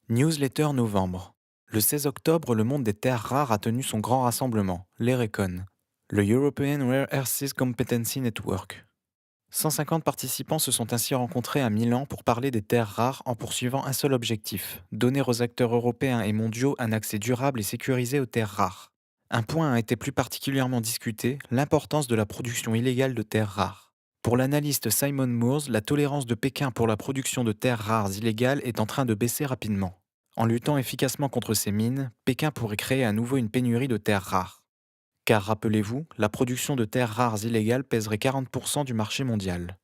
Newsletter novembre. Le 16 octobre, le monde des terres rares a tenu son grand rassemblement, l'ERECON, le European Rare Earths Competency Network. 150 participants se sont ainsi rencontrés à Milan pour parler des terres rares en poursuivant un seul objectif, donner aux acteurs européens et mondiaux un accès durable et sécurisé aux terres rares. Un point a été plus particulièrement discuté, l'importance de la production illégale de terres rares. Pour l'analyste Simon Moores, la tolérance de Pékin pour la production de terres rares illégales est en train de baisser rapidement. En luttant efficacement contre ces mines, Pékin pourrait créer à nouveau une pénurie de terres rares. Car rappelez-vous, la production de terres rares illégales pèserait 40% du marché mondial.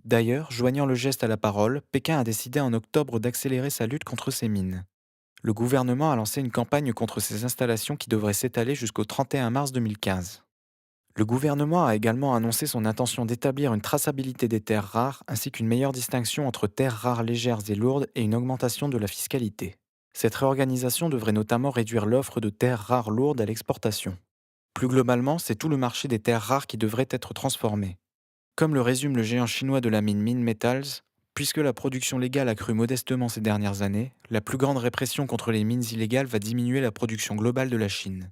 D'ailleurs, joignant le geste à la parole, Pékin a décidé en octobre d'accélérer sa lutte contre ces mines. Le gouvernement a lancé une campagne contre ces installations qui devrait s'étaler jusqu'au 31 mars 2015. Le gouvernement a également annoncé son intention d'établir une traçabilité des terres rares ainsi qu'une meilleure distinction entre terres rares légères et lourdes et une augmentation de la fiscalité. Cette réorganisation devrait notamment réduire l'offre de terres rares lourdes à l'exportation. Plus globalement, c'est tout le marché des terres rares qui devrait être transformé. Comme le résume le géant chinois de la mine Minmetals, puisque la production légale a cru modestement ces dernières années, la plus grande répression contre les mines illégales va diminuer la production globale de la Chine.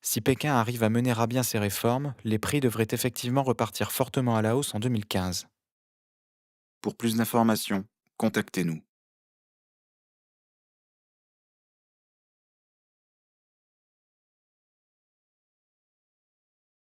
Si Pékin arrive à mener à bien ces réformes, les prix devraient effectivement repartir fortement à la hausse en 2015. Pour plus d'informations, contactez-nous.